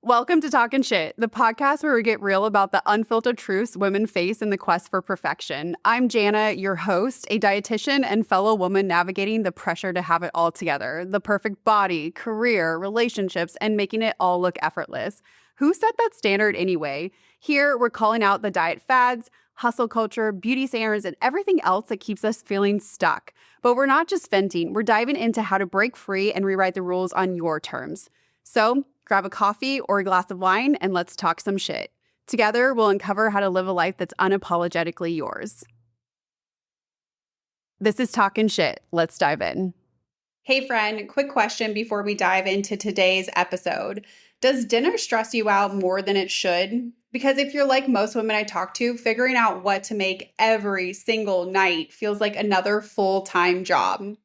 Welcome to Talking Shit, the podcast where we get real about the unfiltered truths women face in the quest for perfection. I'm Jana, your host, a dietitian and fellow woman navigating the pressure to have it all together, the perfect body, career, relationships, and making it all look effortless. Who set that standard anyway? Here, we're calling out the diet fads, hustle culture, beauty standards, and everything else that keeps us feeling stuck. But we're not just venting, we're diving into how to break free and rewrite the rules on your terms. So, grab a coffee or a glass of wine and let's talk some shit. Together, we'll uncover how to live a life that's unapologetically yours. This is Talking Shit. Let's dive in. Hey, friend, quick question before we dive into today's episode. Does dinner stress you out more than it should? Because if you're like most women I talk to, figuring out what to make every single night feels like another full-time job.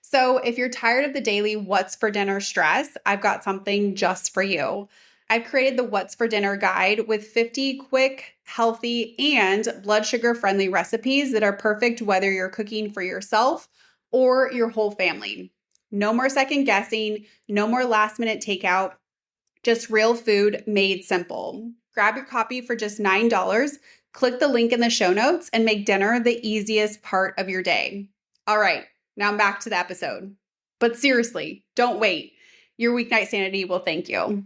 So if you're tired of the daily what's for dinner stress, I've got something just for you. I've created the What's for Dinner guide with 50 quick, healthy, and blood sugar friendly recipes that are perfect whether you're cooking for yourself or your whole family. No more second guessing, no more last minute takeout, just real food made simple. Grab your copy for just $9, click the link in the show notes, and make dinner the easiest part of your day. All right. Now I'm back to the episode. But seriously, don't wait. Your weeknight sanity will thank you. All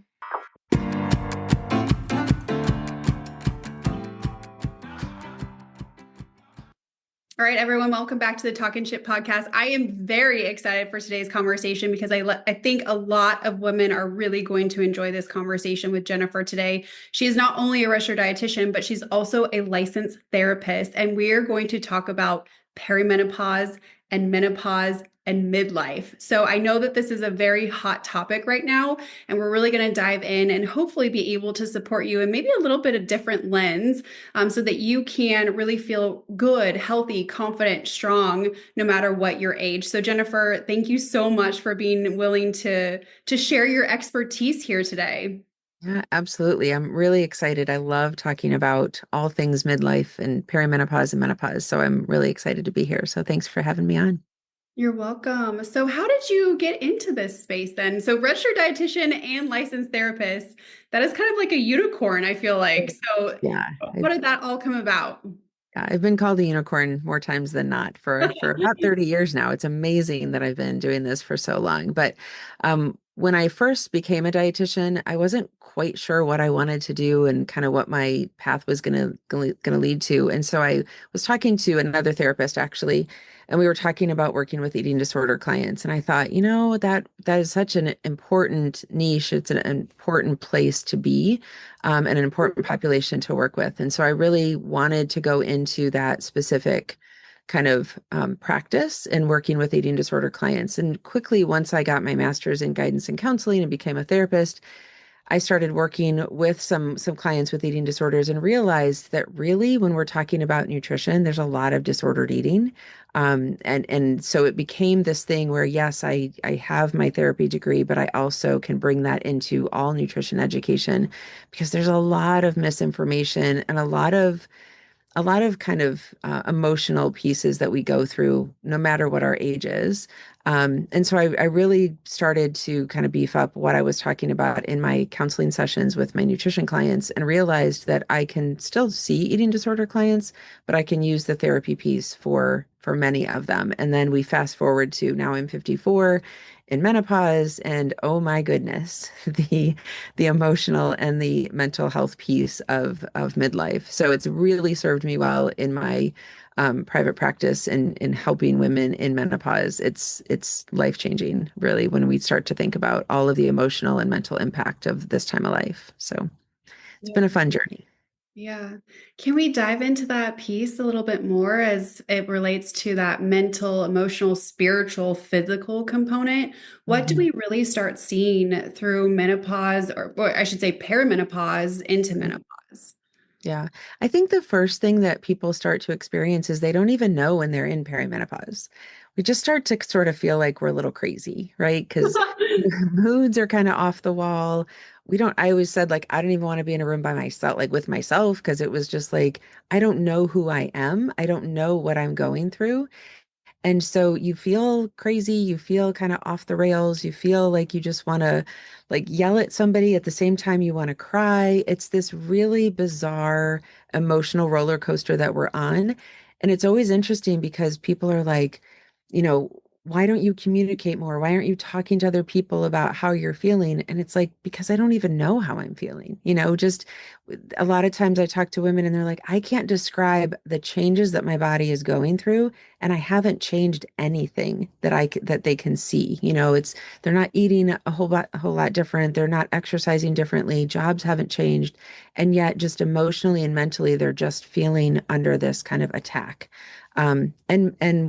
right, everyone, welcome back to the Talking Shit podcast. I am very excited for today's conversation because I think a lot of women are really going to enjoy this conversation with Jennifer today. She is not only a registered dietitian, but she's also a licensed therapist. And we are going to talk about perimenopause and menopause and midlife. So I know that this is a very hot topic right now, and we're really going to dive in and hopefully be able to support you in maybe a little bit of different lens so that you can really feel good, healthy, confident, strong, no matter what your age. So Jennifer, thank you so much for being willing to share your expertise here today. Yeah, absolutely. I'm really excited. I love talking about all things midlife and perimenopause and menopause. So I'm really excited to be here. So thanks for having me on. You're welcome. So how did you get into this space then? So registered dietitian and licensed therapist, that is kind of like a unicorn, I feel like. So Yeah, what did that all come about? I've been called a unicorn more times than not for about 30 years now. It's amazing that I've been doing this for so long. But when I first became a dietitian, I wasn't quite sure what I wanted to do and kind of what my path was gonna lead to. And so I was talking to another therapist actually, and we were talking about working with eating disorder clients. And I thought, that is such an important niche. It's an important place to be, and an important population to work with. And so I really wanted to go into that specific kind of practice and working with eating disorder clients. And quickly, once I got my master's in guidance and counseling and became a therapist, I started working with some clients with eating disorders and realized that really when we're talking about nutrition, there's a lot of disordered eating. And so it became this thing where, yes, I have my therapy degree, but I also can bring that into all nutrition education because there's a lot of misinformation and a lot of kind of emotional pieces that we go through no matter what our age is. And so I really started to kind of beef up what I was talking about in my counseling sessions with my nutrition clients and realized that I can still see eating disorder clients, but I can use the therapy piece for many of them. And then we fast forward to now I'm 54 in menopause, and oh my goodness, the emotional and the mental health piece of midlife. So it's really served me well in my private practice and in helping women in menopause. It's life-changing, really, when we start to think about all of the emotional and mental impact of this time of life. So it's been a fun journey. Yeah. Can we dive into that piece a little bit more as it relates to that mental, emotional, spiritual, physical component? What do Mhm. we really start seeing through menopause, or I should say perimenopause into menopause? Yeah. I think the first thing that people start to experience is they don't even know when they're in perimenopause. We just start to sort of feel like we're a little crazy, right? Because moods are kind of off the wall. I always said, like, I don't even want to be in a room by myself, like with myself, because it was just like, I don't know who I am. I don't know what I'm going through. And so you feel crazy, you feel kind of off the rails, you feel like you just want to like yell at somebody at the same time you want to cry. It's this really bizarre emotional roller coaster that we're on. And it's always interesting because people are like, you know, why don't you communicate more? Why aren't you talking to other people about how you're feeling? And it's like, because I don't even know how I'm feeling. Just a lot of times I talk to women and they're like, I can't describe the changes that my body is going through, and I haven't changed anything that they can see. It's they're not eating a whole lot different. They're not exercising differently. Jobs haven't changed, and yet just emotionally and mentally, they're just feeling under this kind of attack. And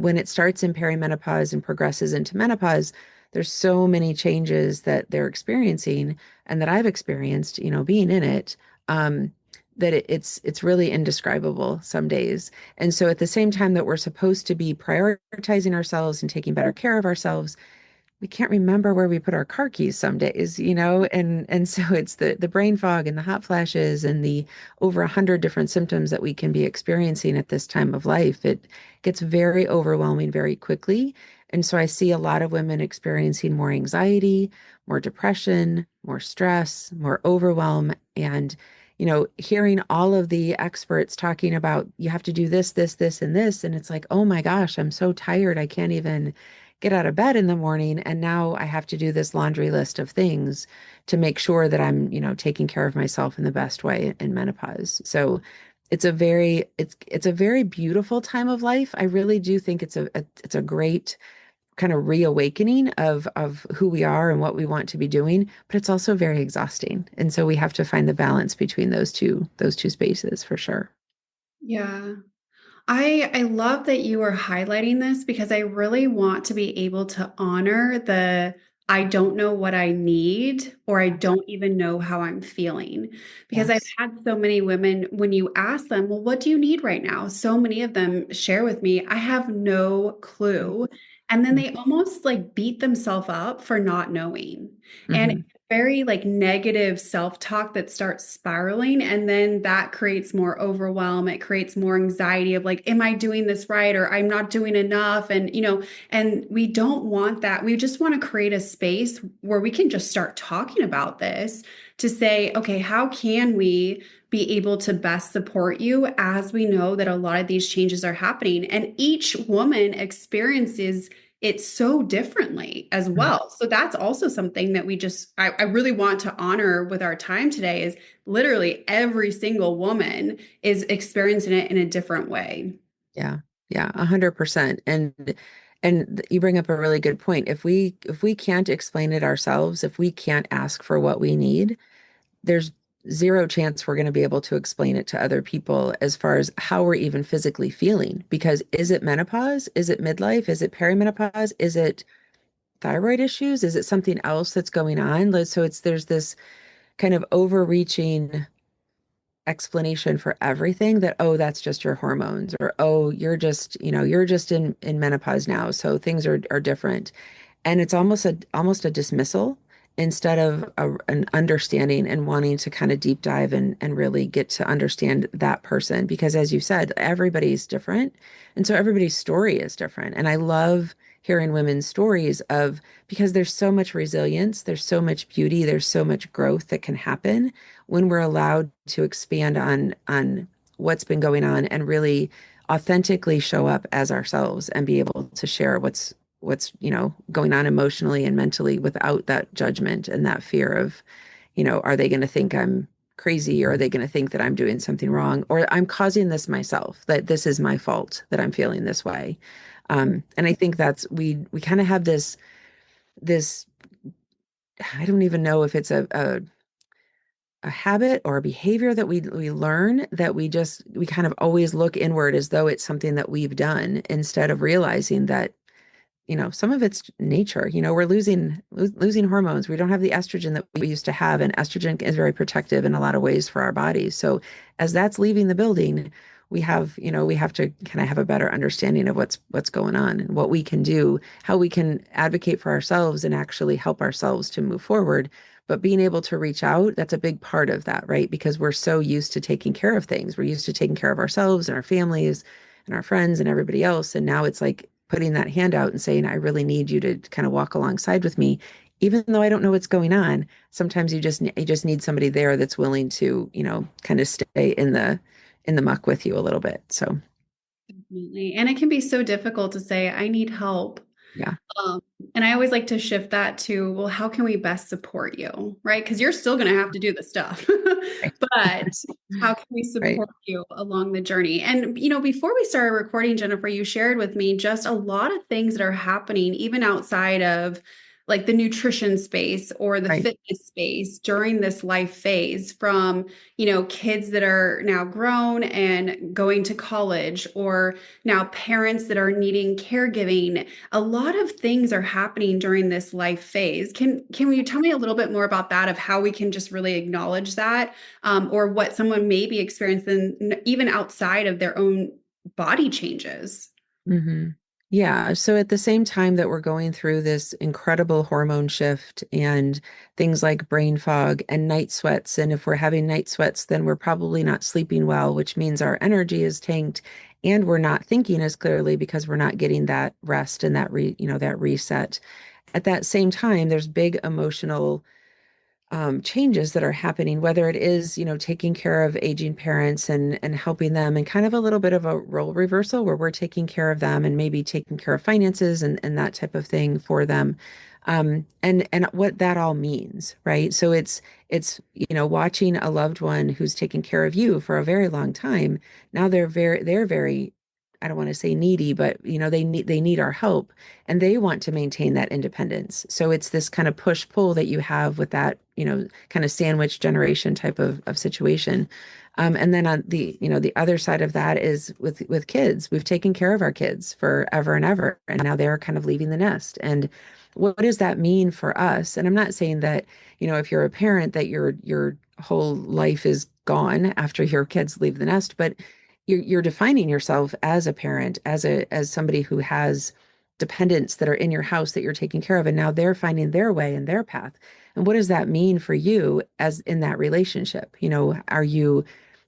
when it starts in perimenopause and progresses into menopause, there's so many changes that they're experiencing and that I've experienced, being in it, um, that it's really indescribable some days. And so at the same time that we're supposed to be prioritizing ourselves and taking better care of ourselves, we can't remember where we put our car keys some days, and so it's the brain fog and the hot flashes and the over 100 different symptoms that we can be experiencing at this time of life. It gets very overwhelming very quickly. And so I see a lot of women experiencing more anxiety, more depression, more stress, more overwhelm. And hearing all of the experts talking about you have to do this, this, this, and this. And it's like, oh my gosh, I'm so tired. I can't even get out of bed in the morning. And now I have to do this laundry list of things to make sure that I'm, taking care of myself in the best way in menopause. So it's a very beautiful time of life. I really do think it's a great kind of reawakening of who we are and what we want to be doing, but it's also very exhausting. And so we have to find the balance between those two spaces for sure. Yeah. I love that you are highlighting this because I really want to be able to honor the I don't know what I need or I don't even know how I'm feeling. Because I've Yes. had so many women, when you ask them, well, what do you need right now? So many of them share with me, I have no clue. And then they almost like beat themselves up for not knowing. And Mm-hmm. very like negative self-talk that starts spiraling, and then that creates more overwhelm. It creates more anxiety of like, am I doing this right, or I'm not doing enough? And and we don't want that. We just want to create a space where we can just start talking about this, to say, okay, how can we be able to best support you, as we know that a lot of these changes are happening and each woman experiences it so differently as well. So that's also something that I really want to honor with our time today, is literally every single woman is experiencing it in a different way. Yeah, yeah, 100%. And you bring up a really good point. If we can't explain it ourselves, if we can't ask for what we need, there's zero chance we're going to be able to explain it to other people as far as how we're even physically feeling. Because is it menopause? Is it midlife? Is it perimenopause? Is it thyroid issues? Is it something else that's going on? So there's this kind of overreaching explanation for everything that, oh, that's just your hormones, or oh, you're just in menopause now, so things are different. And it's almost a dismissal instead of an understanding and wanting to kind of deep dive and really get to understand that person. Because as you said, everybody's different. And so everybody's story is different. And I love hearing women's stories of, because there's so much resilience, there's so much beauty, there's so much growth that can happen when we're allowed to expand on what's been going on and really authentically show up as ourselves and be able to share what's going on emotionally and mentally without that judgment and that fear of, are they going to think I'm crazy, or are they going to think that I'm doing something wrong, or I'm causing this myself, that this is my fault that I'm feeling this way. And I think that's we kind of have this I don't even know if it's a habit or a behavior that we learn, that we kind of always look inward as though it's something that we've done, instead of realizing that some of it's nature. We're losing hormones. We don't have the estrogen that we used to have, and estrogen is very protective in a lot of ways for our bodies. So as that's leaving the building, we have to kind of have a better understanding of what's going on and what we can do, how we can advocate for ourselves and actually help ourselves to move forward. But being able to reach out, that's a big part of that, right? Because we're so used to taking care of things. We're used to taking care of ourselves and our families and our friends and everybody else. And now it's like putting that hand out and saying, I really need you to kind of walk alongside with me, even though I don't know what's going on. Sometimes you just need somebody there that's willing to, kind of stay in the muck with you a little bit. So Definitely. And it can be so difficult to say, I need help. yeah, Um, and I always like to shift that to, well, how can we best support you? Right? Because you're still going to have to do the stuff. right, But how can we right, support you along the journey? And, before we started recording, Jennifer, you shared with me just a lot of things that are happening, even outside of like the nutrition space or the right. fitness space during this life phase from, kids that are now grown and going to college, or now parents that are needing caregiving. A lot of things are happening during this life phase. Can you tell me a little bit more about that, of how we can just really acknowledge that, or what someone may be experiencing even outside of their own body changes? hmm Yeah. So at the same time that we're going through this incredible hormone shift and things like brain fog and night sweats, and if we're having night sweats, then we're probably not sleeping well, which means our energy is tanked and we're not thinking as clearly because we're not getting that rest and that reset. At that same time, there's big emotional changes that are happening, whether it is, taking care of aging parents and helping them, and kind of a little bit of a role reversal where we're taking care of them and maybe taking care of finances and that type of thing for them. And what that all means, right? So it's watching a loved one who's taken care of you for a very long time. Now they're very, I don't want to say needy, but they need our help and they want to maintain that independence. So it's this kind of push pull that you have with that, kind of sandwich generation type of situation. And then on the other side of that is with kids. We've taken care of our kids forever and ever, and now they're kind of leaving the nest. And what does that mean for us? And I'm not saying that, if you're a parent that your whole life is gone after your kids leave the nest, but you're defining yourself as a parent, as somebody who has dependents that are in your house that you're taking care of, and now they're finding their way and their path. And what does that mean for you as in that relationship?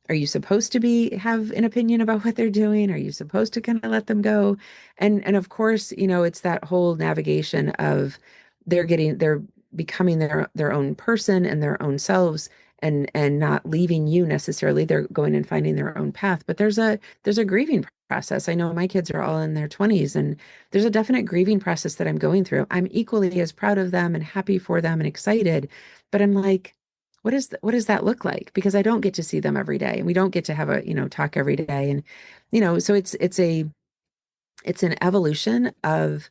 Are you supposed to be have an opinion about what they're doing? Are you supposed to kind of let them go? And of course, it's that whole navigation of they're becoming their own person and their own selves, and not leaving you necessarily. They're going and finding their own path. But there's a grieving process. I know my kids are all in their 20s, and there's a definite grieving process that I'm going through. I'm equally as proud of them and happy for them and excited, but I'm like, what does that look like? Because I don't get to see them every day, and we don't get to have a, talk every day. And, so it's an evolution of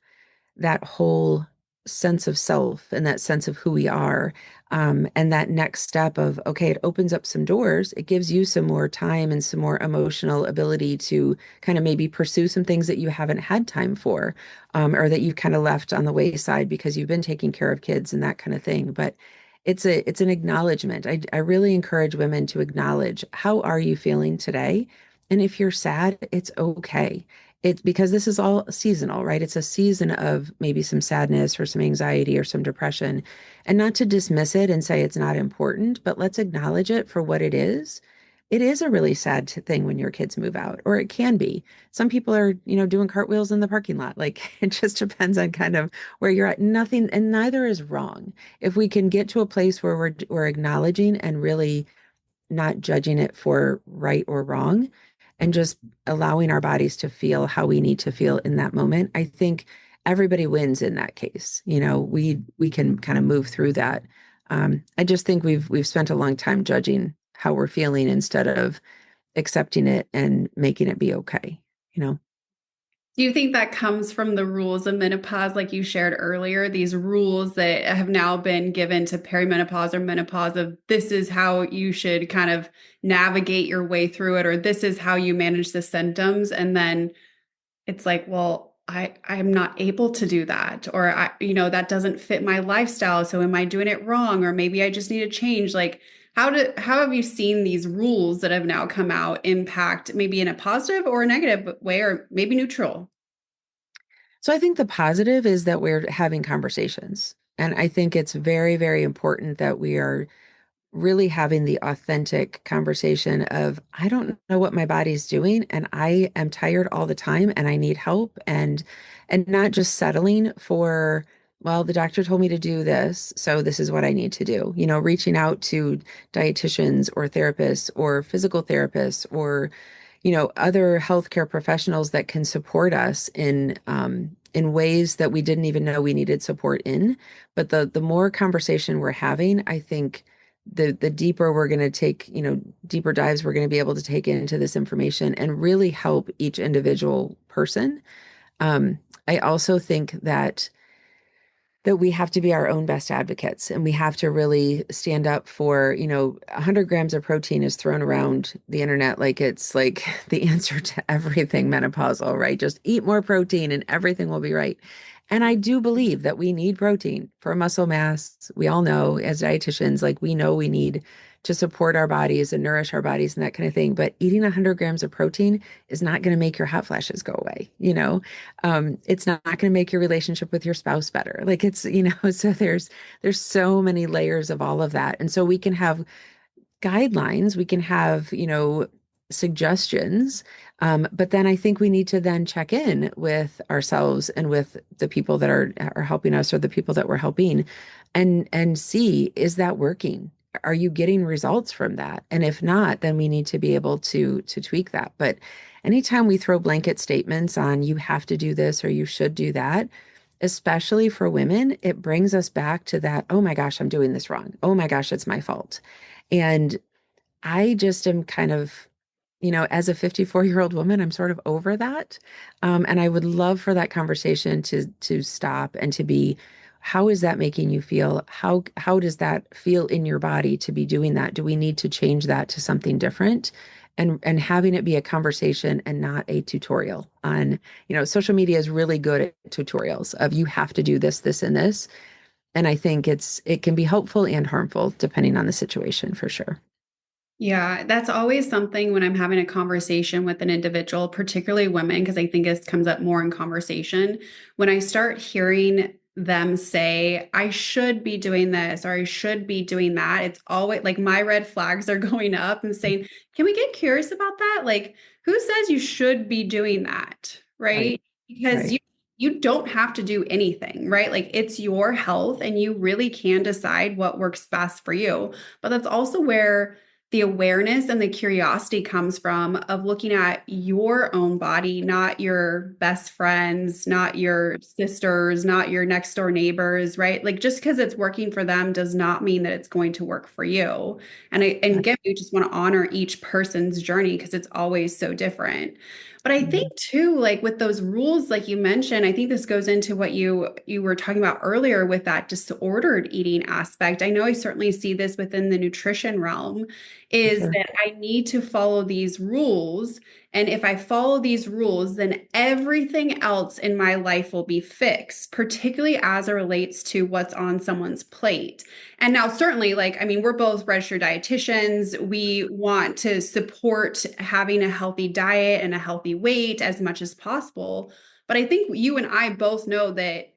that whole sense of self and that sense of who we are. And that next step of, okay, it opens up some doors. It gives you some more time and some more emotional ability to kind of maybe pursue some things that you haven't had time for, or that you've kind of left on the wayside because you've been taking care of kids and that kind of thing. But it's an acknowledgement. I really encourage women to acknowledge, how are you feeling today? And if you're sad, it's okay. It's because this is all seasonal, right? It's a season of maybe some sadness or some anxiety or some depression. And not to dismiss it and say it's not important, but let's acknowledge it for what it is. It is a really sad thing when your kids move out, or it can be. Some people are, doing cartwheels in the parking lot. Like it just depends on kind of where you're at. Nothing, and neither is wrong. If we can get to a place where we're acknowledging and really not judging it for right or wrong, and just allowing our bodies to feel how we need to feel in that moment, I think everybody wins in that case. We can kind of move through that. I just think we've spent a long time judging how we're feeling instead of accepting it and making it be okay, you know? Do you think that comes from the rules of menopause, like you shared earlier, these rules that have now been given to perimenopause or menopause, of this is how you should kind of navigate your way through it, or this is how you manage the symptoms? And then it's like, well, I'm not able to do that, or that doesn't fit my lifestyle. So am I doing it wrong? Or maybe I just need to change. Like, how have you seen these rules that have now come out impact, maybe in a positive or a negative way, or maybe neutral? So I think the positive is that we're having conversations. And I think it's very, very important that we are really having the authentic conversation of, I don't know what my body's doing and I am tired all the time and I need help, and not just settling for, well, the doctor told me to do this, so this is what I need to do. Reaching out to dietitians or therapists or physical therapists or other healthcare professionals that can support us in ways that we didn't even know we needed support in. But the more conversation we're having, I think the deeper we're going to take, deeper dives we're going to be able to take into this information and really help each individual person. Um, I also think that we have to be our own best advocates and we have to really stand up for, 100 grams of protein is thrown around the internet like it's like the answer to everything menopausal, right? Just eat more protein and everything will be right. And I do believe that we need protein for muscle mass. We all know as dietitians, like we know we need to support our bodies and nourish our bodies and that kind of thing. But eating 100 grams of protein is not going to make your hot flashes go away, it's not going to make your relationship with your spouse better. Like it's, so there's so many layers of all of that. And so we can have guidelines, we can have, suggestions. But then I think we need to then check in with ourselves and with the people that are helping us or the people that we're helping and see, is that working? Are you getting results from that? And if not, then we need to be able to tweak that. But anytime we throw blanket statements on you have to do this or you should do that, especially for women, it brings us back to that, oh my gosh, I'm doing this wrong. Oh my gosh, it's my fault. And I just am kind of, as a 54-year-old woman, I'm sort of over that. And I would love for that conversation to stop and to be, how is that making you feel? How does that feel in your body to be doing that? Do we need to change that to something different? And having it be a conversation and not a tutorial on, social media is really good at tutorials of you have to do this, this, and this. And I think it can be helpful and harmful depending on the situation for sure. Yeah, that's always something when I'm having a conversation with an individual, particularly women, because I think this comes up more in conversation. When I start hearing them say, I should be doing this or I should be doing that, it's always like my red flags are going up and saying, can we get curious about that? Like, who says you should be doing that? Right, Right? Because right, you don't have to do anything, right? Like it's your health and you really can decide what works best for you. But that's also where the awareness and the curiosity comes from of looking at your own body, not your best friends, not your sisters, not your next door neighbors, right? Like just because it's working for them does not mean that it's going to work for you. And right. again, we just want to honor each person's journey because it's always so different. But I think Mhm. too, like with those rules, like you mentioned, I think this goes into what you were talking about earlier with that disordered eating aspect. I know I certainly see this within the nutrition realm For is sure. that I need to follow these rules. And if I follow these rules, then everything else in my life will be fixed, particularly as it relates to what's on someone's plate. And now, certainly, like, I mean, we're both registered dietitians. We want to support having a healthy diet and a healthy weight as much as possible. But I think you and I both know that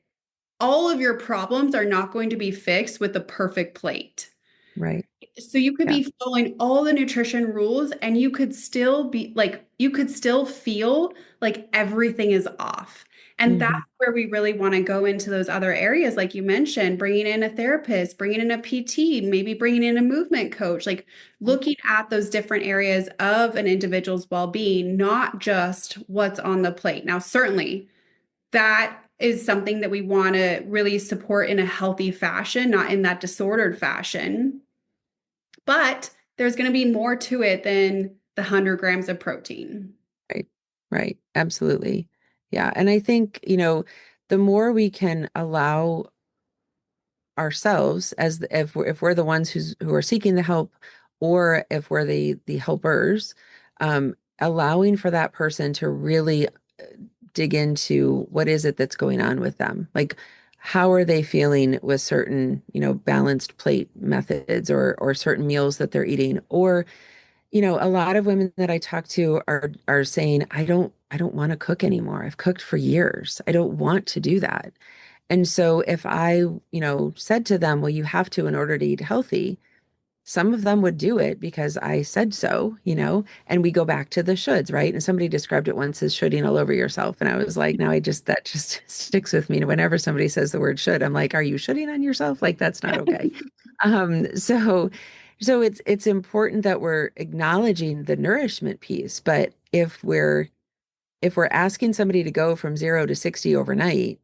all of your problems are not going to be fixed with the perfect plate. Right. So you could Yeah. be following all the nutrition rules and you could still be like, you could still feel like everything is off. And that's Hmm. where we really want to go into those other areas, like you mentioned, bringing in a therapist, bringing in a PT, maybe bringing in a movement coach, like looking at those different areas of an individual's well being, not just what's on the plate. Now, certainly that is something that we want to really support in a healthy fashion, not in that disordered fashion. But there's going to be more to it than the 100 grams of protein. Right. Right. Absolutely. Yeah. And I think, the more we can allow ourselves as if we're the ones who are seeking the help or if we're the helpers, allowing for that person to really dig into what is it that's going on with them. Like, how are they feeling with certain, balanced plate methods or certain meals that they're eating? Or, a lot of women that I talk to are saying, I don't want to cook anymore. I've cooked for years. I don't want to do that. And so if I, said to them, well, you have to in order to eat healthy, some of them would do it because I said so, and we go back to the shoulds, right? And somebody described it once as shoulding all over yourself. And I was like, no, that just sticks with me. Whenever somebody says the word should, I'm like, are you shoulding on yourself? Like, that's not okay. So, it's important that we're acknowledging the nourishment piece. But if we're asking somebody to go from 0 to 60 overnight,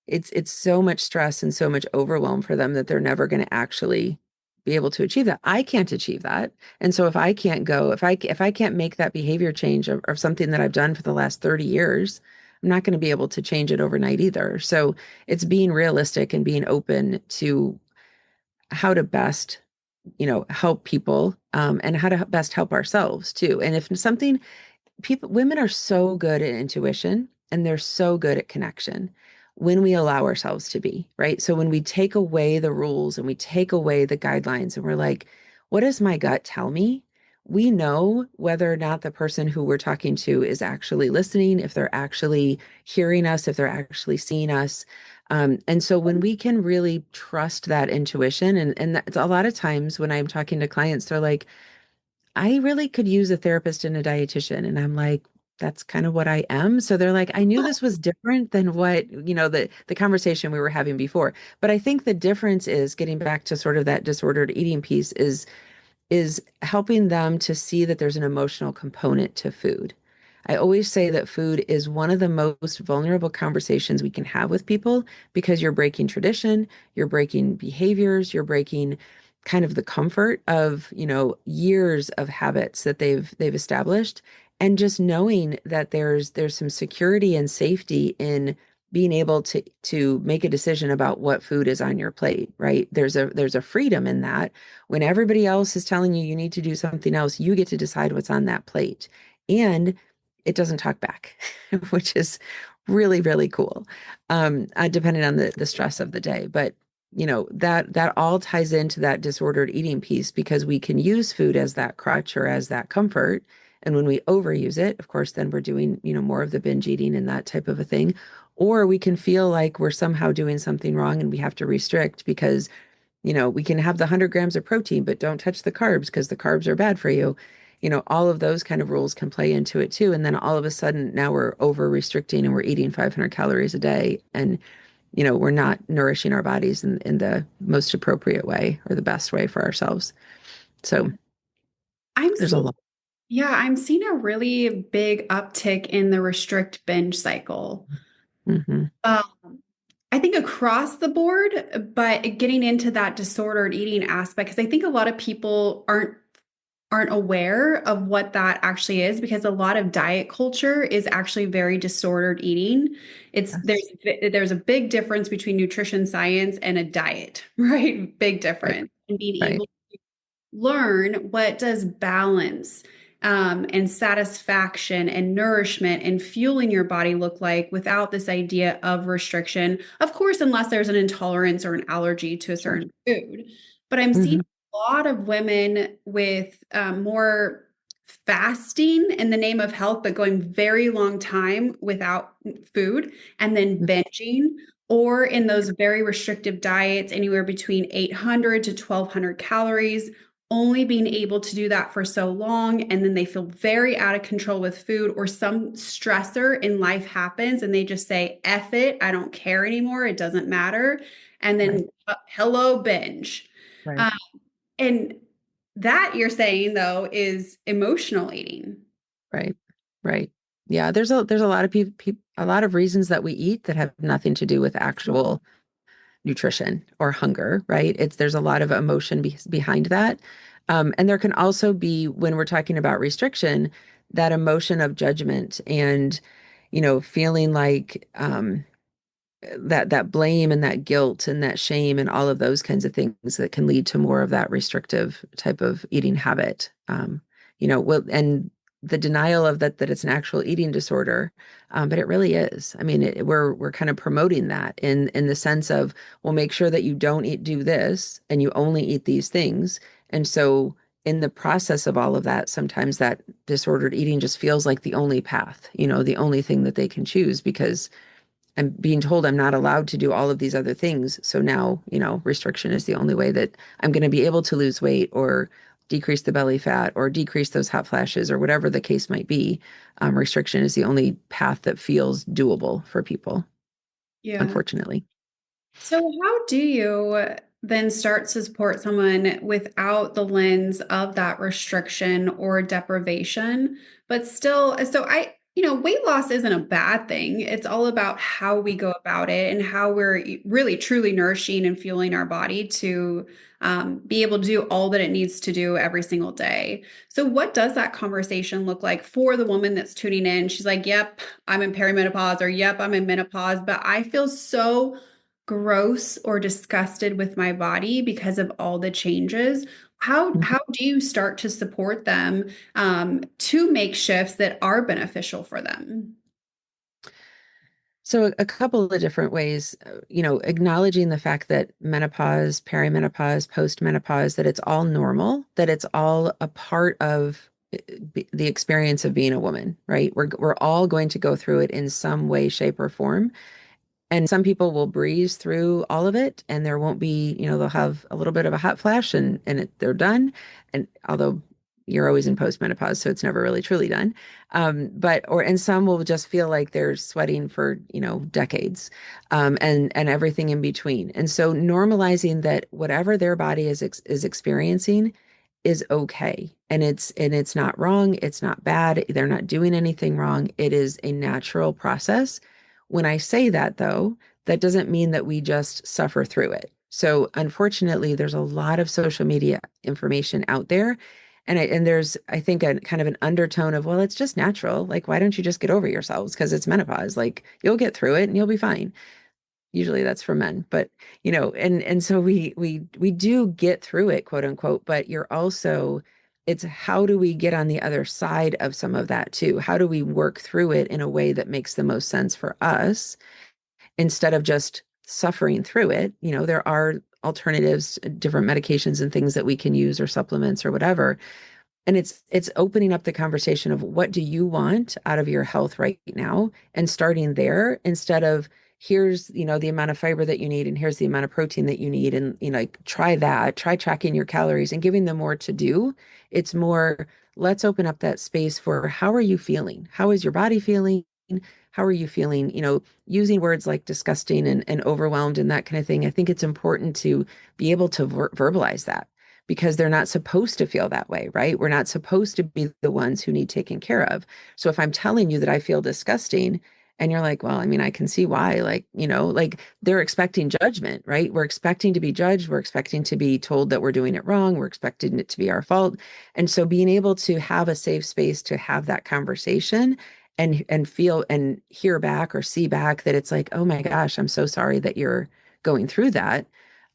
it's so much stress and so much overwhelm for them that they're never going to actually be able to achieve that. I can't achieve that. And so if I can't go, if I can't make that behavior change of something that I've done for the last 30 years, I'm not going to be able to change it overnight either. So it's being realistic and being open to how to best, help people, and how to best help ourselves too. And if something women are so good at intuition and they're so good at connection when we allow ourselves to be, right? So when we take away the rules and we take away the guidelines and we're like, what does my gut tell me? We know whether or not the person who we're talking to is actually listening, if they're actually hearing us, if they're actually seeing us. And so when we can really trust that intuition, and that's a lot of times when I'm talking to clients, they're like, I really could use a therapist and a dietitian. And I'm like, that's kind of what I am. So they're like, I knew this was different than what, the conversation we were having before. But I think the difference is getting back to sort of that disordered eating piece is helping them to see that there's an emotional component to food. I always say that food is one of the most vulnerable conversations we can have with people because you're breaking tradition, you're breaking behaviors, you're breaking kind of the comfort of, years of habits that they've established. And just knowing that there's some security and safety in being able to make a decision about what food is on your plate, right? There's a freedom in that when everybody else is telling you you need to do something else, you get to decide what's on that plate. And it doesn't talk back, which is really, really cool, depending on the stress of the day. But that all ties into that disordered eating piece because we can use food as that crutch or as that comfort. And when we overuse it, of course, then we're doing, more of the binge eating and that type of a thing. Or we can feel like we're somehow doing something wrong and we have to restrict because we can have the 100 grams of protein, but don't touch the carbs because the carbs are bad for you. All of those kind of rules can play into it too. And then all of a sudden now we're over restricting and we're eating 500 calories a day. And, we're not nourishing our bodies in the most appropriate way or the best way for ourselves. So I'm there's a seeing, lot. yeah, I'm seeing a really big uptick in the restrict binge cycle. Hmm. Um, I think across the board, but getting into that disordered eating aspect, because I think a lot of people aren't aware of what that actually is because a lot of diet culture is actually very disordered eating. It's Yes. there's a big difference between nutrition science and a diet, right? Big Right. difference. And being Right. able learn what does balance and satisfaction and nourishment and fueling your body look like without this idea of restriction, of course, unless there's an intolerance or an allergy to a Sure. certain food. But I'm seeing Hmm. a lot of women with more fasting in the name of health, but going very long time without food and then binging, or in those very restrictive diets, anywhere between 800 to 1200 calories, only being able to do that for so long. And then they feel very out of control with food, or some stressor in life happens and they just say, F it, I don't care anymore. It doesn't matter. And Right. then, hello, binge. Right. Uh, and that you're saying, though, is emotional eating. Right. Right. Yeah. There's a lot of people, a lot of reasons that we eat that have nothing to do with actual nutrition or hunger, right? There's a lot of emotion behind that. And there can also be, when we're talking about restriction, that emotion of judgment and, feeling like that blame and that guilt and that shame and all of those kinds of things that can lead to more of that restrictive type of eating habit. And the denial of that it's an actual eating disorder, but it really is. I mean, we're kind of promoting that in the sense of, well, make sure that you don't do this and you only eat these things. And so in the process of all of that, sometimes that disordered eating just feels like the only path, the only thing that they can choose because I'm being told I'm not allowed to do all of these other things. So now, restriction is the only way that I'm going to be able to lose weight or decrease the belly fat or decrease those hot flashes or whatever the case might be. Restriction is the only path that feels doable for people, Yeah. unfortunately. So, how do you then start to support someone without the lens of that restriction or deprivation, but still? Weight loss isn't a bad thing. It's all about how we go about it and how we're really truly nourishing and fueling our body to be able to do all that it needs to do every single day. So, what does that conversation look like for the woman that's tuning in? She's like, yep, I'm in perimenopause, or yep, I'm in menopause, but I feel so gross or disgusted with my body because of all the changes. How do you start to support them to make shifts that are beneficial for them? So a couple of different ways, acknowledging the fact that menopause, perimenopause, postmenopause, that it's all normal, that it's all a part of the experience of being a woman, right? We're all going to go through it in some way, shape, or form. And some people will breeze through all of it and there won't be, they'll have a little bit of a hot flash they're done. And although you're always in postmenopause, so it's never really truly done. And some will just feel like they're sweating for, decades, and everything in between. And so normalizing that whatever their body is experiencing is okay. And it's not wrong. It's not bad. They're not doing anything wrong. It is a natural process. When I say that, though, that doesn't mean that we just suffer through it. So, unfortunately, there's a lot of social media information out there. And there's, I think, a kind of an undertone of, well, it's just natural. Like, why don't you just get over yourselves? Because it's menopause. Like, you'll get through it and you'll be fine. Usually that's for men, but and so we do get through it, quote unquote, but you're also it's how do we get on the other side of some of that too? How do we work through it in a way that makes the most sense for us instead of just suffering through it? There are alternatives, different medications and things that we can use or supplements or whatever, and it's opening up the conversation of what do you want out of your health right now and starting there instead of here's the amount of fiber that you need and here's the amount of protein that you need, and like try that, try tracking your calories and giving them more to do. It's more, let's open up that space for how are you feeling, how is your body feeling, how are you feeling, using words like disgusting and overwhelmed and that kind of thing. I think it's important to be able to verbalize that because they're not supposed to feel that way, right? We're not supposed to be the ones who need taken care of. So if I'm telling you that I feel disgusting and you're like, well, I mean, I can see why, like they're expecting judgment, right? We're expecting to be judged. We're expecting to be told that we're doing it wrong. We're expecting it to be our fault. And so being able to have a safe space to have that conversation and feel and hear back or see back that it's like, oh my gosh, I'm so sorry that you're going through that.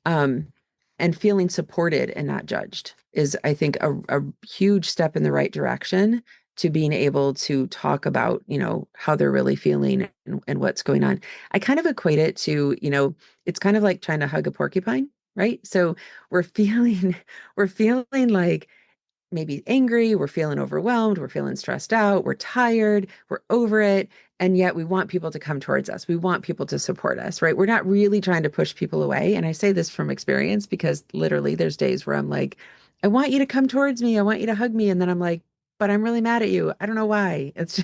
Um, and feeling supported and not judged is, I think, a huge step in the right direction to being able to talk about, how they're really feeling and what's going on. I kind of equate it to, it's kind of like trying to hug a porcupine, right? So we're feeling, we're feeling like maybe angry, we're feeling overwhelmed, we're feeling stressed out, we're tired, we're over it. And yet we want people to come towards us. We want people to support us, right? We're not really trying to push people away. And I say this from experience because literally there's days where I'm like, I want you to come towards me. I want you to hug me. And then I'm like, but I'm really mad at you. I don't know why. It's,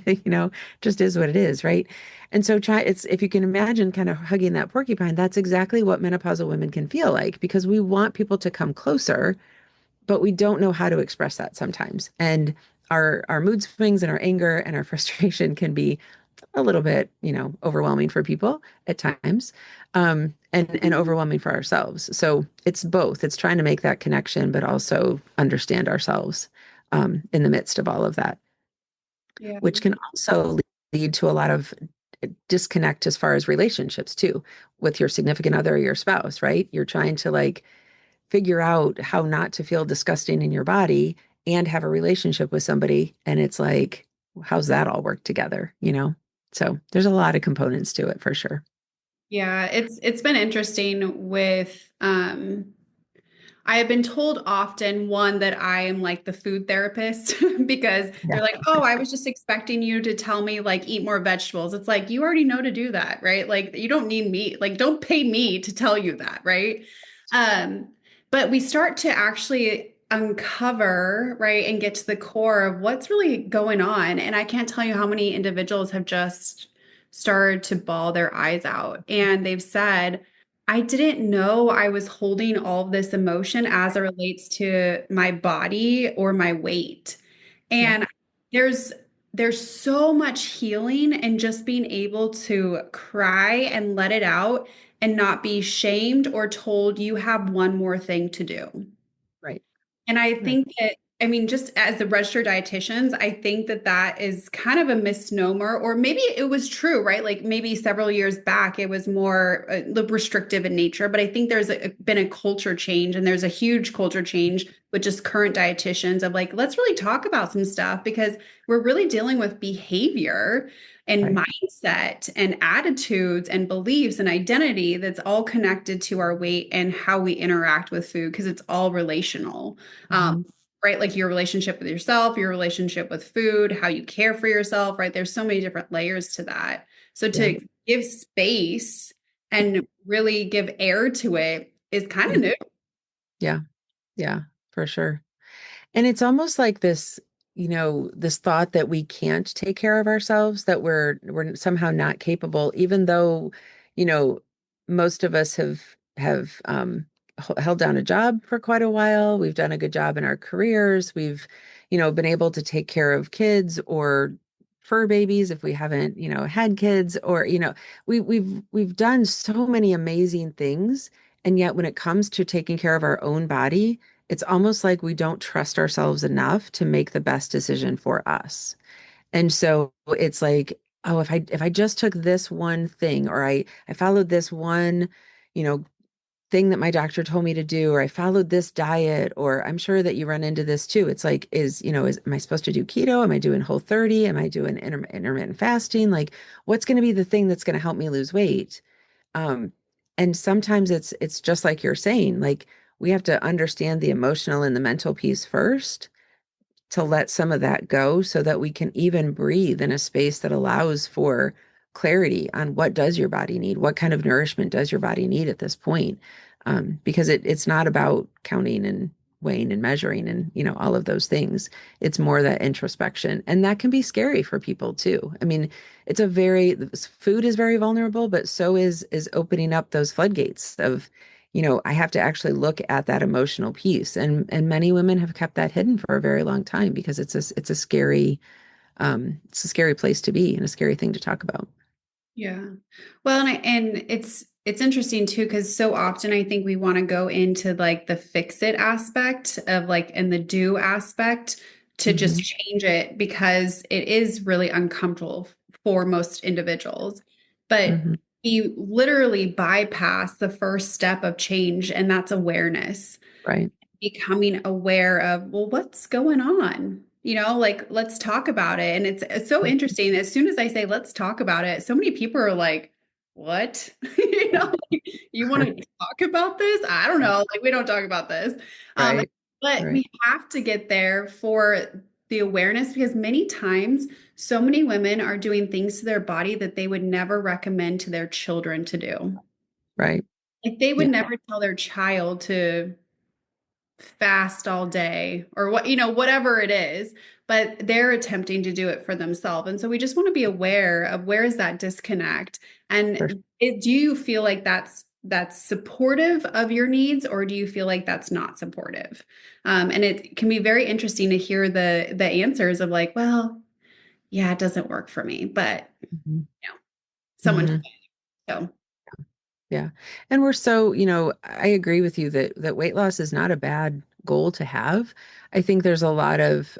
just is what it is, right? And so if you can imagine kind of hugging that porcupine, that's exactly what menopausal women can feel like because we want people to come closer, but we don't know how to express that sometimes. And our mood swings and our anger and our frustration can be a little bit, overwhelming for people at times, and overwhelming for ourselves. So it's both. It's trying to make that connection, but also understand ourselves in the midst of all of that, Yeah. which can also lead to a lot of disconnect as far as relationships too, with your significant other or your spouse, right? You're trying to like figure out how not to feel disgusting in your body and have a relationship with somebody. And it's like, how's that all work together? So there's a lot of components to it for sure. Yeah, it's been interesting with I have been told often, one, that I am like the food therapist because Yeah. they're like, oh, I was just expecting you to tell me like eat more vegetables. It's like you already know to do that, right? Like you don't need me, like don't pay me to tell you that, right? Um, but we start to actually uncover, right, and get to the core of what's really going on. And I can't tell you how many individuals have just started to bawl their eyes out. And they've said, I didn't know I was holding all of this emotion as it relates to my body or my weight. Yeah. And there's there's so much healing and just being able to cry and let it out and not be shamed or told you have one more thing to do. Right. And I Right. think that, I mean, just as the registered dietitians, I think that that is kind of a misnomer, or maybe it was true, right? Like maybe several years back, it was more restrictive in nature. But I think been a culture change, and there's a huge culture change with just current dietitians of like, let's really talk about some stuff because we're really dealing with behavior and Right. mindset and attitudes and beliefs and identity that's all connected to our weight and how we interact with food because it's all relational. Um, Mhm. right? Like your relationship with yourself, your relationship with food, how you care for yourself, right? There's so many different layers to that. So Yeah. to give space and really give air to it is kind Yeah. of new. Yeah. Yeah. For sure. And it's almost like this, this thought that we can't take care of ourselves, that we're somehow not capable, even though, you know, most of us have held down a job for quite a while. We've done a good job in our careers. We've, been able to take care of kids or fur babies if we haven't, had kids, or, we've done so many amazing things. And yet when it comes to taking care of our own body, it's almost like we don't trust ourselves enough to make the best decision for us. And so it's like, oh, if I just took this one thing, or I followed this one, you know, thing that my doctor told me to do, or I followed this diet, or I'm sure that you run into this too. It's like, am I supposed to do keto? Am I doing Whole30? Am I doing intermittent fasting? Like, what's going to be the thing that's going to help me lose weight? Um, and sometimes it's just like you're saying, like we have to understand the emotional and the mental piece first to let some of that go so that we can even breathe in a space that allows for clarity on what does your body need, what kind of nourishment does your body need at this point. Because it's not about counting and weighing and measuring and all of those things. It's more that introspection, and that can be scary for people too. I mean, food is very vulnerable, but so is opening up those floodgates of I have to actually look at that emotional piece. And many women have kept that hidden for a very long time because it's a scary place to be and a scary thing to talk about. Yeah. Well, and it's interesting too, because so often I think we want to go into like the fix it aspect of like and the do aspect to just Hmm. change it because it is really uncomfortable for most individuals. But Hmm. you literally bypass the first step of change, and that's awareness, Right. becoming aware of, well, what's going on? Like let's talk about it. And it's so interesting. As soon as I say let's talk about it, so many people are like, what? Like, you want to talk about this? I don't know. Like we don't talk about this. Um, Right. but Right. we have to get there for the awareness because many times so many women are doing things to their body that they would never recommend to their children to do. Right. Like they would Yeah. never tell their child to fast all day or whatever it is, but they're attempting to do it for themselves. And so we just want to be aware of where is that disconnect. For And do you feel like that's supportive of your needs, or do you feel like that's not supportive? And it can be very interesting to hear the answers of like, well, yeah, it doesn't work for me, but sure. you know, someone Hmm. told me so. Yeah. And we're so, I agree with you that weight loss is not a bad goal to have. I think there's a lot of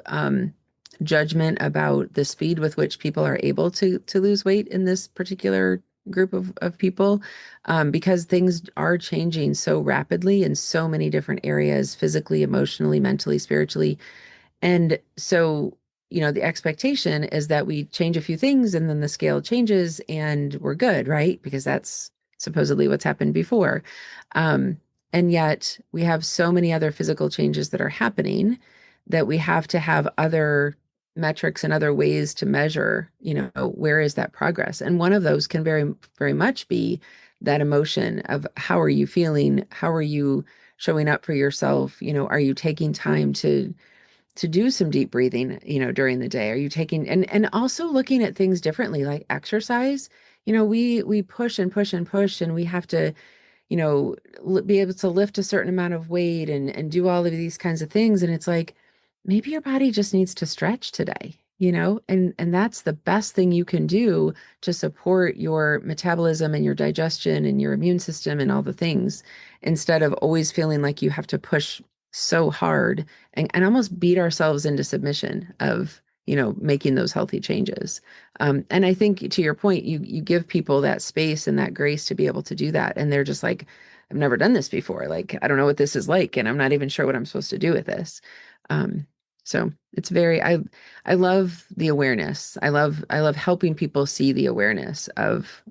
judgment about the speed with which people are able to lose weight in this particular group of people, because things are changing so rapidly in so many different areas, physically, emotionally, mentally, spiritually. And so, the expectation is that we change a few things and then the scale changes and we're good, right? Because that's supposedly what's happened before. Um, And yet we have so many other physical changes that are happening that we have to have other metrics and other ways to measure, where is that progress? And one of those can very, very much be that emotion of how are you feeling? How are you showing up for yourself? Are you taking time to do some deep breathing, during the day? Are you taking and also looking at things differently, like exercise? We push and push and push, and we have to be able to lift a certain amount of weight and do all of these kinds of things. And it's like, maybe your body just needs to stretch today, and that's the best thing you can do to support your metabolism and your digestion and your immune system and all the things, instead of always feeling like you have to push so hard and almost beat ourselves into submission of, making those healthy changes. And I think to your point, you give people that space and that grace to be able to do that. And they're just like, I've never done this before. Like, I don't know what this is like, and I'm not even sure what I'm supposed to do with this. Um, so it's very, I love the awareness. I love helping people see the awareness of,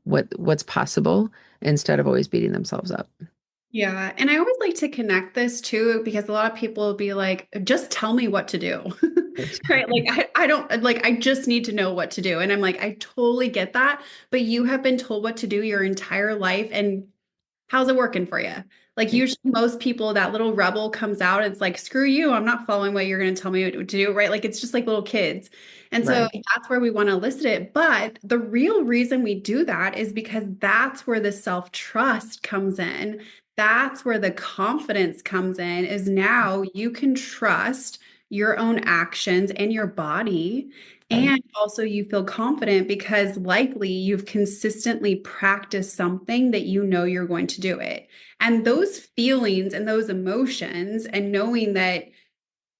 what's possible instead of always beating themselves up. Yeah. And I always like to connect this too, because a lot of people will be like, just tell me what to do. Right. Right. Like, I don't like, I just need to know what to do. And I'm like, I totally get that. But you have been told what to do your entire life. And how's it working for you? Like Right. usually most people, that little rebel comes out. It's like, screw you. I'm not following what you're going to tell me what to do. Right. Like it's just like little kids. And so Right. that's where we want to elicit it. But the real reason we do that is because that's where the self-trust comes in. That's where the confidence comes in, is now you can trust your own actions and your body. Right. And also, you feel confident because likely you've consistently practiced something that you know you're going to do it. And those feelings and those emotions, and knowing that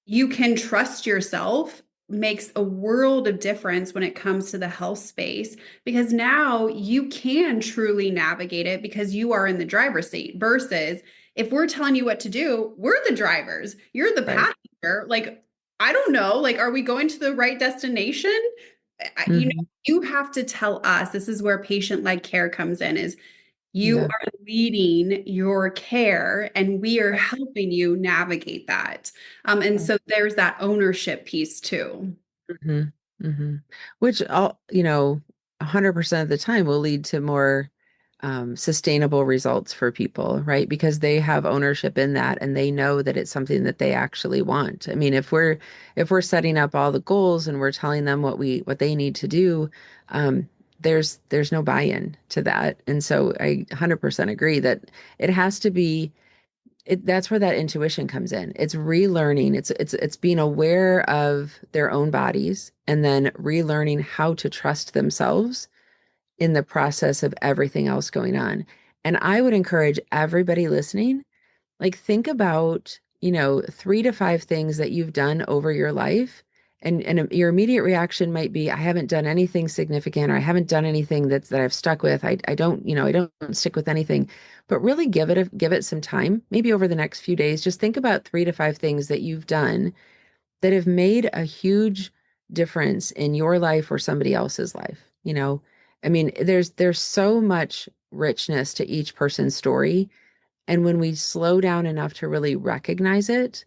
you can trust yourself, makes a world of difference when it comes to the health space, because now you can truly navigate it because you are in the driver's seat versus if we're telling you what to do, we're the drivers, you're the Right. passenger. Like, I don't know, like, are we going to the right destination? Hmm. You have to tell us. This is where patient-led care comes in, is you Yeah. are leading your care and we are helping you navigate that. And so there's that ownership piece too. Hmm. Hmm. Which 100% of the time will lead to more sustainable results for people, right? Because they have ownership in that and they know that it's something that they actually want. I mean, if we're setting up all the goals and we're telling them what they need to do, there's no buy-in to that. And so I 100% agree that it has to be that's where that intuition comes in. It's relearning. It's being aware of their own bodies and then relearning how to trust themselves in the process of everything else going on. And I would encourage everybody listening, like think about, 3 to 5 things that you've done over your life. And your immediate reaction might be, I haven't done anything significant, or I haven't done anything that I've stuck with. I don't, I don't stick with anything. But really give it some time, maybe over the next few days. Just think about 3 to 5 things that you've done that have made a huge difference in your life or somebody else's life. I mean, there's so much richness to each person's story, and when we slow down enough to really recognize it,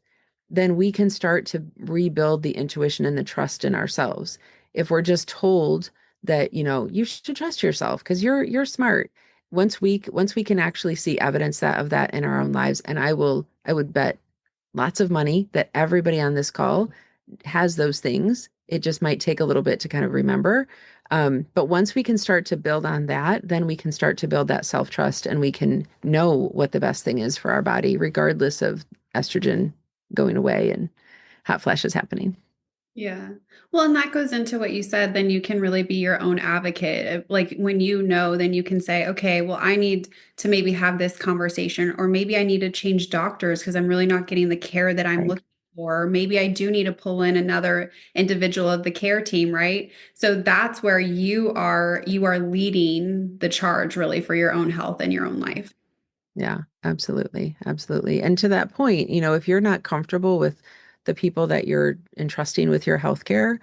then we can start to rebuild the intuition and the trust in ourselves. If we're just told that, you should trust yourself because you're smart. Once we can actually see evidence of that in our own lives, and I would bet lots of money that everybody on this call has those things. It just might take a little bit to kind of remember. But once we can start to build on that, then we can start to build that self trust and we can know what the best thing is for our body, regardless of estrogen going away and hot flashes happening. Yeah. Well, and that goes into what you said, then you can really be your own advocate. Like when you know, then you can say, okay, well, I need to maybe have this conversation, or maybe I need to change doctors because I'm really not getting the care that I'm Right. looking for. Maybe I do need to pull in another individual of the care team, right? So that's where you are leading the charge really for your own health and your own life. Yeah, absolutely. Absolutely. And to that point, if you're not comfortable with the people that you're entrusting with your healthcare,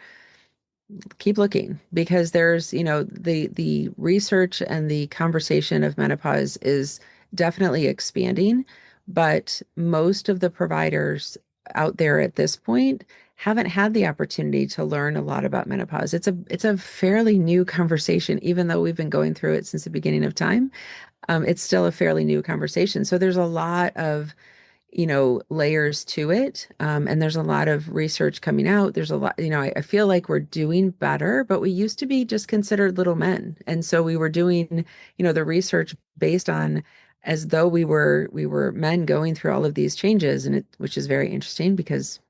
keep looking because there's, the research and the conversation of menopause is definitely expanding, but most of the providers out there at this point haven't had the opportunity to learn a lot about menopause. It's a fairly new conversation, even though we've been going through it since the beginning of time. It's still a fairly new conversation. So there's a lot of layers to it. And there's a lot of research coming out. There's a lot, I feel like we're doing better, but we used to be just considered little men. And so we were doing, the research based on as though we were men going through all of these changes, and which is very interesting because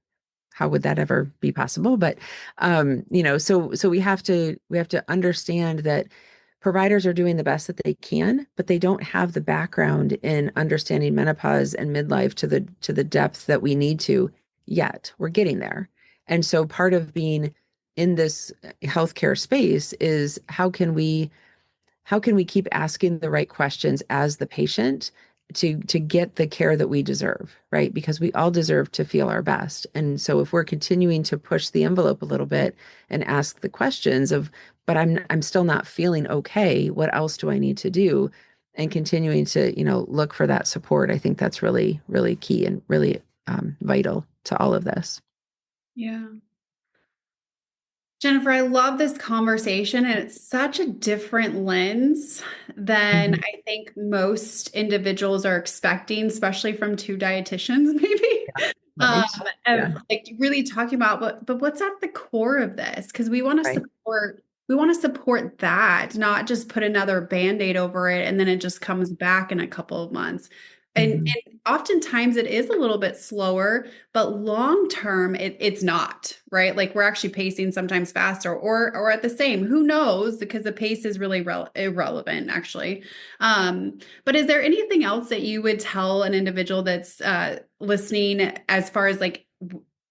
how would that ever be possible? But so we have to understand that providers are doing the best that they can, but they don't have the background in understanding menopause and midlife to the depth that we need to yet. We're getting there. And so part of being in this healthcare space is how can we keep asking the right questions as the patient to get the care that we deserve, right? Because we all deserve to feel our best. And so if we're continuing to push the envelope a little bit and ask the questions of, but I'm still not feeling okay, what else do I need to do? And continuing to, look for that support, I think that's really, really key and really vital to all of this. Yeah. Jennifer, I love this conversation, and it's such a different lens than Mhm. I think most individuals are expecting, especially from two dietitians, maybe. Um, Right. of Yeah. like really talking about, but what's at the core of this? Because Right. we want to support that, not just put another Band-Aid over it and then it just comes back in a couple of months. Mhm. And oftentimes it is a little bit slower, but long term it's not, right? Like we're actually pacing sometimes faster or at the same. Who knows? Because the pace is really irrelevant, actually. But is there anything else that you would tell an individual that's listening as far as like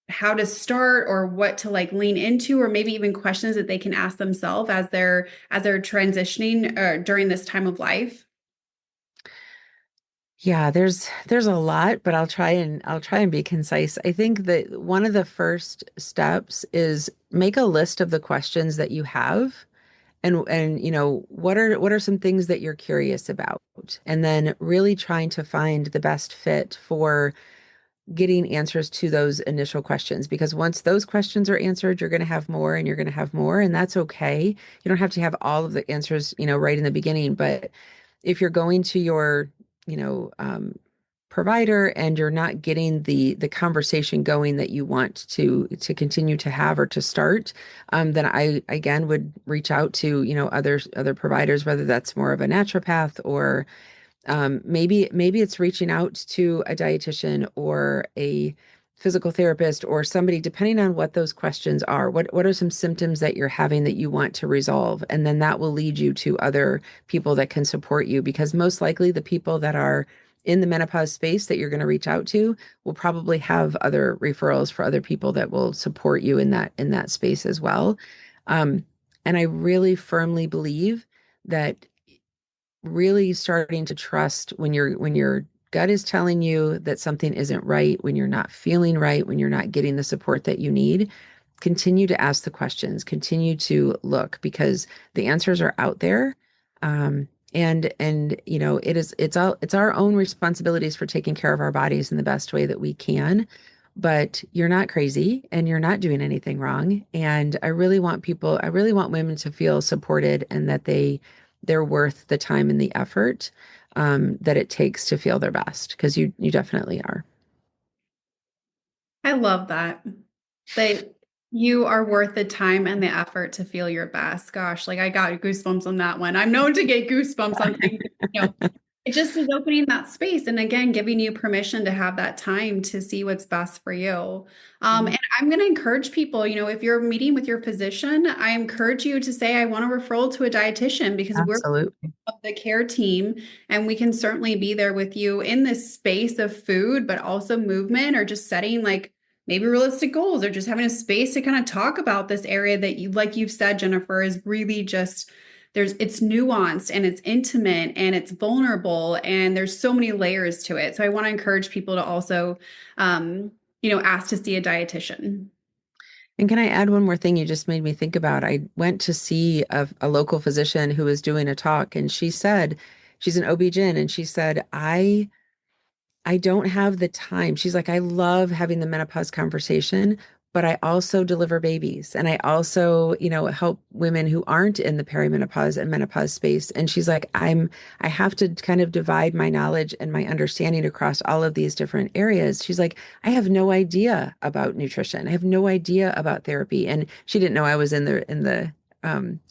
how to start or what to like lean into, or maybe even questions that they can ask themselves as they're transitioning during this time of life? Yeah, there's a lot, but I'll try and be concise. I think that one of the first steps is make a list of the questions that you have, and what are some things that you're curious about, and then really trying to find the best fit for getting answers to those initial questions, because once those questions are answered, you're going to have more and you're going to have more, and that's okay. You don't have to have all of the answers, right in the beginning, but if you're going to your, you know, provider and you're not getting the conversation going that you want to continue to have or to start, then I again would reach out to, other providers, whether that's more of a naturopath or maybe it's reaching out to a dietitian or a physical therapist or somebody, depending on what those questions are. What are some symptoms that you're having that you want to resolve? And then that will lead you to other people that can support you, because most likely the people that are in the menopause space that you're going to reach out to will probably have other referrals for other people that will support you in that space as well. Um, and I really firmly believe that really starting to trust when your gut is telling you that something isn't right, when you're not feeling right, when you're not getting the support that you need, continue to ask the questions, continue to look, because the answers are out there. And it's our own responsibilities for taking care of our bodies in the best way that we can. But you're not crazy and you're not doing anything wrong. And I really want women to feel supported and that they're worth the time and the effort that it takes to feel their best, because you definitely are. I love that. That you are worth the time and the effort to feel your best. Gosh, like I got goosebumps on that one. I'm known to get goosebumps on things, it just is opening that space and again giving you permission to have that time to see what's best for you. Mhm. And I'm going to encourage people, if you're meeting with your physician, I encourage you to say, I want a referral to a dietitian because we're Absolutely. of the care team and we can certainly be there with you in this space of food, but also movement or just setting like maybe realistic goals or just having a space to kind of talk about this area that you, like you've said, Jennifer, is really just it's nuanced and it's intimate and it's vulnerable and there's so many layers to it. So I want to encourage people to also, ask to see a dietitian. And can I add one more thing you just made me think about? I went to see a local physician who was doing a talk, and she said she's an OB-GYN, and she said, I don't have the time. She's like, I love having the menopause conversation, but I also deliver babies and I also, help women who aren't in the perimenopause and menopause space. And she's like, I have to kind of divide my knowledge and my understanding across all of these different areas. She's like, I have no idea about nutrition. I have no idea about therapy. And she didn't know I was in the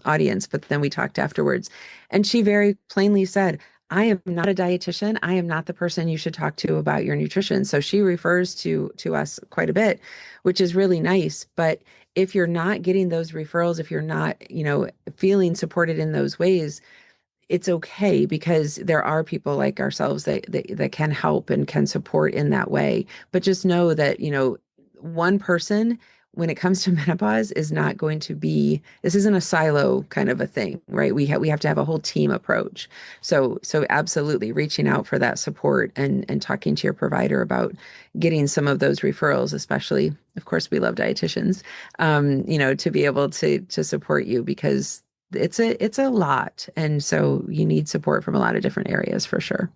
audience, but then we talked afterwards. And she very plainly said, I am not a dietitian. I am not the person you should talk to about your nutrition. So she refers to us quite a bit, which is really nice. But if you're not getting those referrals, if you're not, feeling supported in those ways, it's okay because there are people like ourselves that can help and can support in that way. But just know that, one person when it comes to menopause is not going to be, this isn't a silo kind of a thing, right? We have to have a whole team approach. So absolutely reaching out for that support and talking to your provider about getting some of those referrals, especially, of course, we love dietitians, to be able to support you because it's a lot. And so you need support from a lot of different areas for sure.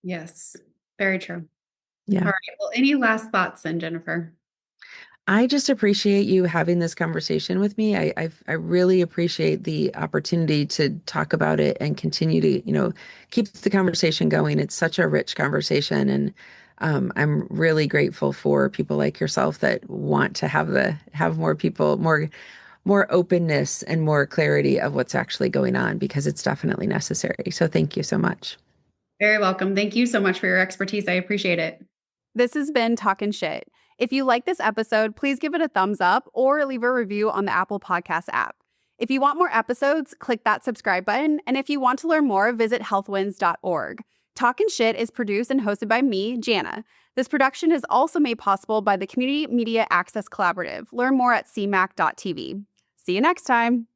Yes, very true. Yeah. All right. Well, any last thoughts then, Jennifer? I just appreciate you having this conversation with me. I really appreciate the opportunity to talk about it and continue to, keep the conversation going. It's such a rich conversation, and I'm really grateful for people like yourself that want to have more people, more openness and more clarity of what's actually going on because it's definitely necessary. So thank you so much. Very welcome. Thank you so much for your expertise. I appreciate it. This has been Talkin' Shit. If you like this episode, please give it a thumbs up or leave a review on the Apple Podcast app. If you want more episodes, click that subscribe button. And if you want to learn more, visit healthwins.org. Talkin' Shit is produced and hosted by me, Jana. This production is also made possible by the Community Media Access Collaborative. Learn more at cmac.tv. See you next time.